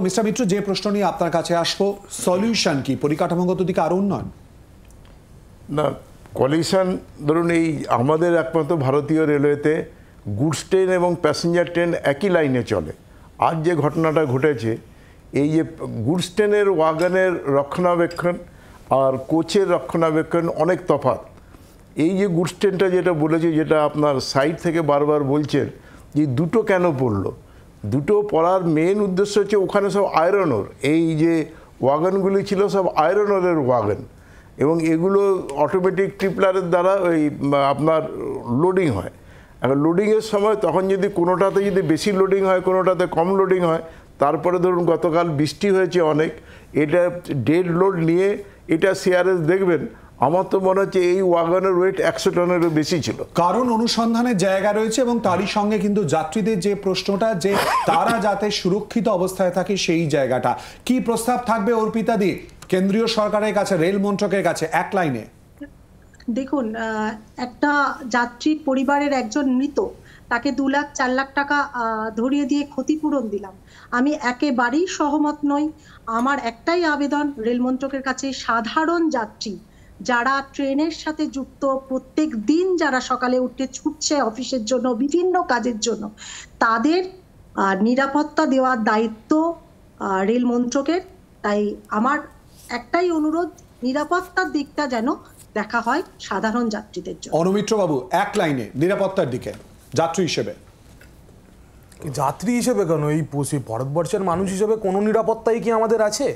Mister মিত্র, যে প্রশ্ন নিয়ে আপনার কাছে আসবো, সলিউশন কি পরিকাঠামোগত দিকে আরো উন্নয়ন? না, কলিউশন ধরুন এই আমাদের একমাত্র ভারতীয় রেলওয়েতে গুডস ট্রেন এবং প্যাসেঞ্জার ট্রেন একই লাইনে চলে। আজ যে ঘটনাটা ঘটেছে, এই যে গুডস ট্রেনের ওয়াগনের রক্ষণাবেক্ষণ আর কোচের রক্ষণাবেক্ষণ অনেক তফাৎ। এই যে গুডস ট্রেনটা যেটা বলেছে, যেটা আপনার সাইড থেকে বারবার বলছেন যে দুটো কেন পড়লো, দুটো পড়ার মেন উদ্দেশ্য হচ্ছে ওখানে সব আয়রন ওর, এই যে ওয়াগনগুলি ছিল সব আয়রন ওরের ওয়াগন, এবং এগুলো অটোমেটিক ট্রিপলারের দ্বারা ওই আপনার লোডিং হয়। এখন লোডিংয়ের সময় তখন যদি কোনোটাতে যদি বেশি লোডিং হয়, কোনোটাতে কম লোডিং হয়, তারপরে ধরুন গতকাল বৃষ্টি হয়েছে অনেক, এটা ডেড লোড নিয়ে এটা সিআরএস দেখবেন, আমার তো মনে হচ্ছে এই ওয়াগনের ওয়েট 100 টনেরও বেশি ছিল। কারণ অনুসন্ধানের জায়গা রয়েছে এবং তারই সঙ্গে কিন্তু যাত্রীদের যে প্রশ্নটা, যে তারা যাতে সুরক্ষিত অবস্থায় থাকে সেই জায়গাটা কি প্রস্তাব থাকবে অর্পিতা দি কেন্দ্রীয় সরকারের কাছে, রেল মন্ত্রকের কাছে এক লাইনে? দেখুন, একটা যাত্রী পরিবারের একজন মৃত, তাকে 2 লাখ 4 লাখ টাকা ধরিয়ে দিয়ে ক্ষতিপূরণ দিলাম, আমি একেবারেই সহমত নই। আমার একটাই আবেদন রেল মন্ত্রকের কাছে, সাধারণ যাত্রী যারা ট্রেনের সাথে যুক্ত, প্রত্যেক দিন যারা সকালে উঠে ছুটছে অফিসের জন্য, বিভিন্ন কাজের জন্য, তাদের নিরাপত্তা দেওয়ার দায়িত্ব রেল মন্ত্রকের। তাই আমার একটাই অনুরোধ, নিরাপত্তার দিকটা যেন দেখা হয় সাধারণ যাত্রীদের জন্য। অনুমিত্র বাবু, এক লাইনে নিরাপত্তার দিকে যাত্রী হিসেবে। যাত্রী হিসেবে কেন, এই ভারতবর্ষের মানুষ হিসেবে কোনো নিরাপত্তাই কি আমাদের আছে?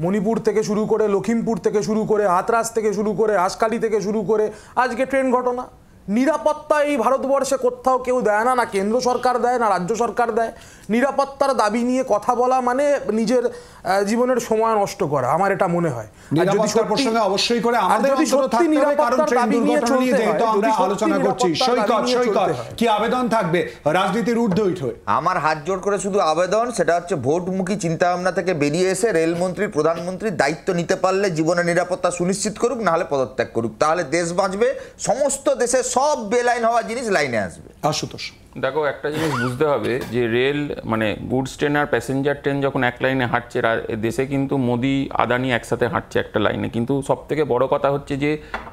মণিপুর থেকে শুরু করে, লখিমপুর থেকে শুরু করে, হাতরাস থেকে শুরু করে, হাঁসখালি থেকে শুরু করে আজকে ট্রেন ঘটনা, নিরাপত্তা এই ভারতবর্ষে কোথাও কেউ দেয় না, না কেন্দ্র সরকার দেয়, না রাজ্য সরকার দেয়। নিরাপত্তার দাবি নিয়ে কথা বলা মানে নিজের জীবনের সময় নষ্ট করা, আমার এটা মনে হয়। নিরাপত্তার প্রসঙ্গে অবশ্যই করে আমাদের অন্তত থাকতে হবে, কারণ ট্রেন দুর্ঘটনা নিয়ে যেহেতু আমরা আলোচনা করছি। সৈকত, কি আবেদন থাকবে রাজনীতির ঊর্ধ্বে উঠে? আমার হাত জোড় করে শুধু আবেদন, সেটা হচ্ছে ভোটমুখী চিন্তাভাবনা থেকে বেরিয়ে এসে রেলমন্ত্রী, প্রধানমন্ত্রীর দায়িত্ব নিতে পারলে জীবনের নিরাপত্তা সুনিশ্চিত করুক, নাহলে পদত্যাগ করুক, তাহলে দেশ বাঁচবে। সমস্ত দেশে সব বেলাইন হওয়া জিনিস লাইনে আসবে। আশুতোষ, দেখো, একটা জিনিস বুঝতে হবে যে রেল মানে গুডস ট্রেন আর প্যাসেঞ্জার ট্রেন যখন এক লাইনে হাঁটছে, দেশে কিন্তু মোদি আদানি একসাথে হাঁটছে একটা লাইনে, কিন্তু সব থেকে বড় কথা হচ্ছে যে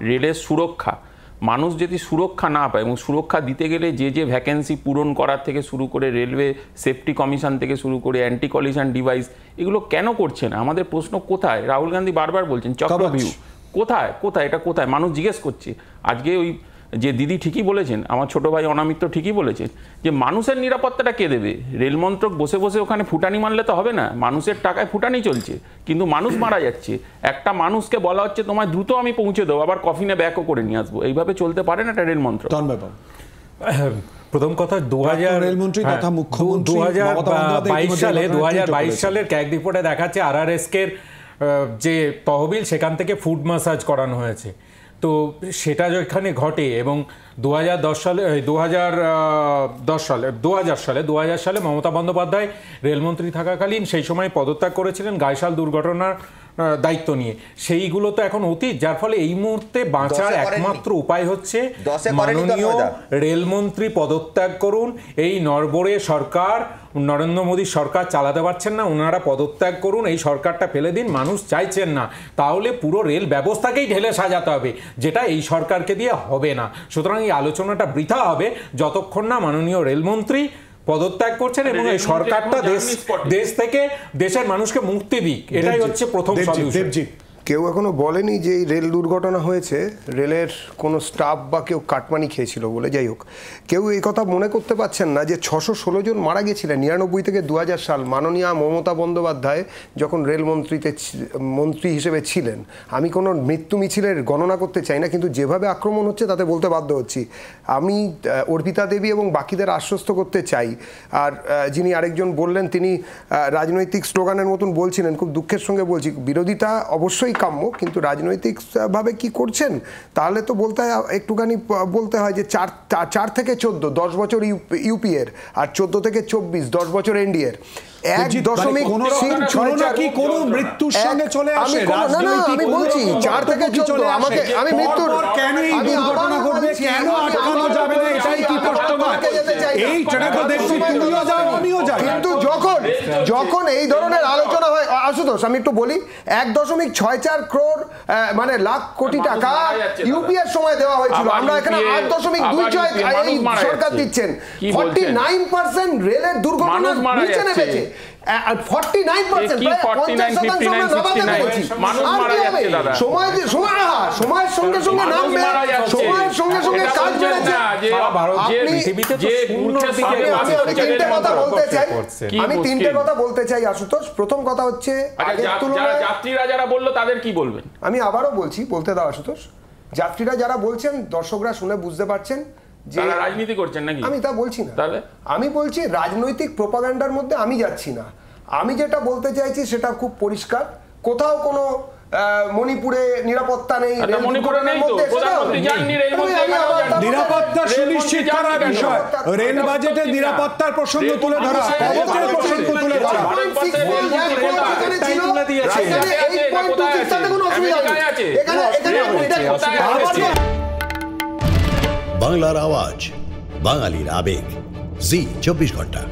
রেলের সুরক্ষা। মানুষ যদি সুরক্ষা না পায়, এবং সুরক্ষা দিতে গেলে যে ভ্যাকেন্সি পূরণ করার থেকে শুরু করে রেলওয়ে সেফটি কমিশন থেকে শুরু করে অ্যান্টি কলিশন ডিভাইস, এগুলো কেন করছে না? আমাদের প্রশ্ন কোথায়? রাহুল গান্ধী বারবার বলছেন চক্রভিউ, কোথায় কোথায় এটা কোথায়? মানুষ জিজ্ঞেস করছে। আজকে ওই যে দিদি ঠিকই বলেছেন, আমার ছোট ভাই অনামিত্র ঠিকই বলেছেন যে মানুষের নিরাপত্তাটা কে দেবে? রেলমন্ত্রক বসে বসে ওখানে ফুটানি মারলে তো হবে না। মানুষের টাকায় ফুটানি চলছে, কিন্তু মানুষ মারা যাচ্ছে। একটা মানুষকে বলা হচ্ছে তোমায় দ্রুত আমি পৌঁছে দেবো, আবার কফিনে ব্যাকও করে নিয়ে আসবো। এইভাবে চলতে পারে না এটা রেলমন্ত্রক। প্রথম কথা, 2022 সালের ক্যাগ রিপোর্টে দেখাচ্ছে RRSK যে তহবিল, সেখান থেকে ফুড ম্যাসাজ করানো হয়েছে। তো সেটা যেখানে ঘটে, এবং 2010 সালে মমতা বন্দ্যোপাধ্যায় রেলমন্ত্রী থাকাকালীন সেই সময় পদত্যাগ করেছিলেন গাইশাল দুর্ঘটনার দায়িত্ব নিয়ে। সেইগুলো তো এখন অতীত, যার ফলে এই মুহূর্তে বাঁচার একমাত্র উপায় হচ্ছে মাননীয় রেলমন্ত্রী পদত্যাগ করুন। এই নড়বড়ে সরকার, নরেন্দ্র মোদী সরকার চালাতে পারছেন না, ওনারা পদত্যাগ করুন, এই সরকারটা ফেলে দিন। মানুষ চাইছেন না, তাহলে পুরো রেল ব্যবস্থাকেই ঢেলে সাজাতে হবে, যেটা এই সরকারকে দিয়ে হবে না। সুতরাং এই আলোচনাটা বৃথা হবে যতক্ষণ না মাননীয় রেলমন্ত্রী পদত্যাগ করছেন এবং এই সরকারটা দেশ থেকে দেশের মানুষকে মুক্তি দিক। এটাই হচ্ছে প্রথম সলিউশন। কেউ এখনো বলেনি যে এই রেল দুর্ঘটনা হয়েছে রেলের কোনো স্টাফ বা কেউ কাটমানি খেয়েছিল বলে। যাই হোক, কেউ এই কথা মনে করতে পারছেন না যে 616 জন মারা গেছিলেন 99 থেকে 2000 সাল মাননীয়া মমতা বন্দ্যোপাধ্যায় যখন মন্ত্রী হিসেবে ছিলেন। আমি কোনো মৃত্যু মিছিলের গণনা করতে চাই না, কিন্তু যেভাবে আক্রমণ হচ্ছে তাতে বলতে বাধ্য হচ্ছি। আমি অর্পিতা দেবী এবং বাকিদের আশ্বস্ত করতে চাই। আর যিনি আরেকজন বললেন, তিনি রাজনৈতিক স্লোগানের মতন বলছিলেন, খুব দুঃখের সঙ্গে বলছি, বিরোধিতা অবশ্যই কাম্য, কিন্তু রাজনৈতিকভাবে কি করছেন তাহলে তো বলতে হয়, একটুখানি বলতে হয় যে 4 থেকে 14 10 বছর ইউপি এর, আর 14 থেকে 24 10 বছর এনডি এর। 1.6 কোনো মৃত্যুর সঙ্গে চলে আসে। আমি বলছি 4 থেকে 14, আমি মৃত্যুর কেন এই দুর্ঘটনা ঘটবে, কেন আটকানো যাবে না, এটাই কি প্রশ্ন? যাই না। এই ট্রেনে তো দেখছি তুমিও যাও আমিও যাই। কিন্তু যখন এই ধরনের আলোচনা হয়, আশুতোষ আমি একটু বলি, 1.64 crore মানে লাখ কোটি টাকা ইউপিএর সময় দেওয়া হয়েছিল, আমরা এখানে 8.26 এই সরকার দিচ্ছেন। 49% রেলের দুর্ঘটনার নিচে নেমেছে, 49%, সময়ের সঙ্গে সঙ্গে নামবে, সময়ের সঙ্গে সঙ্গে কাজ বেড়েছে। আমি তিনটে কথা বলতে চাই আশুতোষ। প্রথম কথা হচ্ছে যাত্রীরা যারা বললো তাদের কি বলবেন? আমি আবারও বলছি, বলতে দাও আশুতোষ। যাত্রীরা যারা বলছেন, দর্শকরা শুনে বুঝতে পারছেন যে রাজনীতি করছেন নাকি? আমি তা বলছি না, আমি বলছি রাজনৈতিক প্রোপাগান্ডার মধ্যে আমি যাচ্ছি না। আমি যেটা বলতে চাইছি সেটা খুব পরিষ্কার। কোথাও কোনো মণিপুরে নিরাপত্তা নেই, নিরাপত্তা সুনিশ্চিত করার বিষয়, রেল বাজেটে নিরাপত্তার প্রসঙ্গ তুলে ধরা, কবচের প্রসঙ্গ তুলে ধরা। বাংলার আওয়াজ, বাঙালির আবেগ, জি 24 ঘন্টা।